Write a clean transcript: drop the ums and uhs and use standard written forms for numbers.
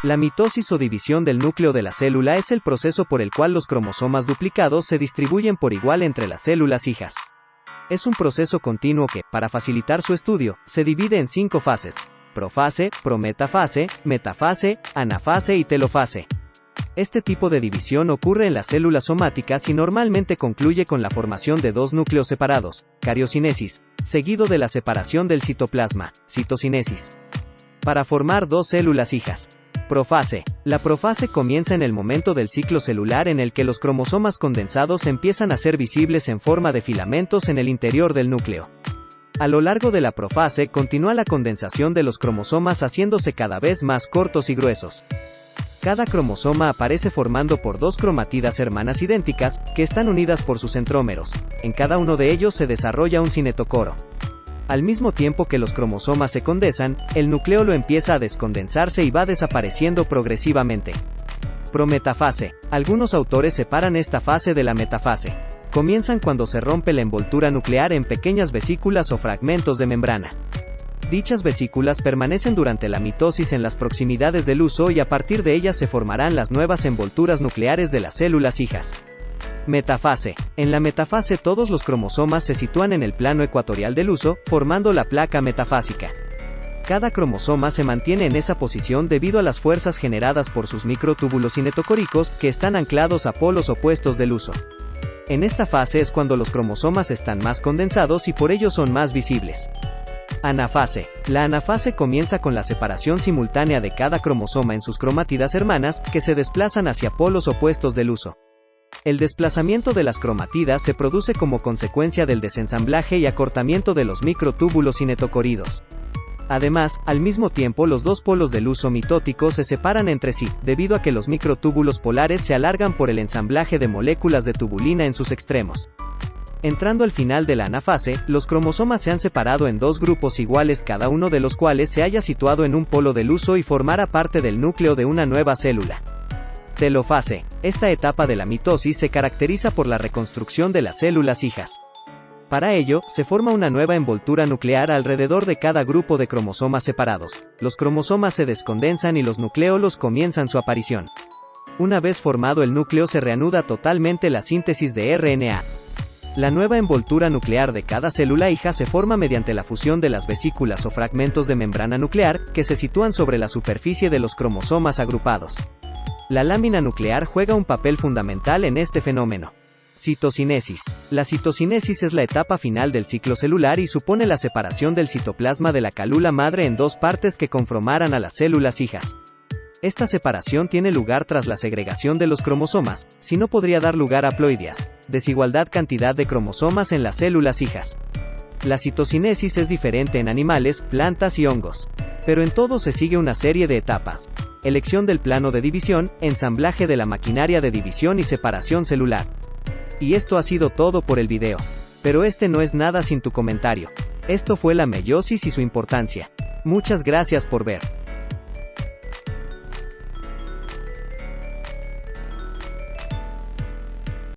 La mitosis o división del núcleo de la célula es el proceso por el cual los cromosomas duplicados se distribuyen por igual entre las células hijas. Es un proceso continuo que, para facilitar su estudio, se divide en 5 fases: profase, prometafase, metafase, anafase y telofase. Este tipo de división ocurre en las células somáticas y normalmente concluye con la formación de 2 núcleos separados, cariocinesis, seguido de la separación del citoplasma, citocinesis, para formar 2 células hijas. Profase. La profase comienza en el momento del ciclo celular en el que los cromosomas condensados empiezan a ser visibles en forma de filamentos en el interior del núcleo. A lo largo de la profase continúa la condensación de los cromosomas haciéndose cada vez más cortos y gruesos. Cada cromosoma aparece formando por 2 cromatidas hermanas idénticas, que están unidas por sus centrómeros. En cada uno de ellos se desarrolla un cinetocoro. Al mismo tiempo que los cromosomas se condensan, el nucleolo empieza a descondensarse y va desapareciendo progresivamente. Prometafase. Algunos autores separan esta fase de la metafase. Comienzan cuando se rompe la envoltura nuclear en pequeñas vesículas o fragmentos de membrana. Dichas vesículas permanecen durante la mitosis en las proximidades del huso y a partir de ellas se formarán las nuevas envolturas nucleares de las células hijas. Metafase. En la metafase todos los cromosomas se sitúan en el plano ecuatorial del huso, formando la placa metafásica. Cada cromosoma se mantiene en esa posición debido a las fuerzas generadas por sus microtúbulos cinetocóricos, que están anclados a polos opuestos del huso. En esta fase es cuando los cromosomas están más condensados y por ello son más visibles. Anafase. La anafase comienza con la separación simultánea de cada cromosoma en sus cromátidas hermanas, que se desplazan hacia polos opuestos del huso. El desplazamiento de las cromátidas se produce como consecuencia del desensamblaje y acortamiento de los microtúbulos cinetocoridos. Además, al mismo tiempo los 2 polos del huso mitótico se separan entre sí, debido a que los microtúbulos polares se alargan por el ensamblaje de moléculas de tubulina en sus extremos. Entrando al final de la anafase, los cromosomas se han separado en 2 grupos iguales, cada uno de los cuales se haya situado en un polo del huso y formara parte del núcleo de una nueva célula. Telofase. Esta etapa de la mitosis se caracteriza por la reconstrucción de las células hijas. Para ello, se forma una nueva envoltura nuclear alrededor de cada grupo de cromosomas separados. Los cromosomas se descondensan y los nucleolos comienzan su aparición. Una vez formado el núcleo se reanuda totalmente la síntesis de RNA. La nueva envoltura nuclear de cada célula hija se forma mediante la fusión de las vesículas o fragmentos de membrana nuclear, que se sitúan sobre la superficie de los cromosomas agrupados. La lámina nuclear juega un papel fundamental en este fenómeno. Citocinesis. La citocinesis es la etapa final del ciclo celular y supone la separación del citoplasma de la célula madre en 2 partes que conformarán a las células hijas. Esta separación tiene lugar tras la segregación de los cromosomas, si no podría dar lugar a haploideas, desigualdad cantidad de cromosomas en las células hijas. La citocinesis es diferente en animales, plantas y hongos. Pero en todo se sigue una serie de etapas: elección del plano de división, ensamblaje de la maquinaria de división y separación celular. Y esto ha sido todo por el video. Pero este no es nada sin tu comentario. Esto fue la meiosis y su importancia. Muchas gracias por ver.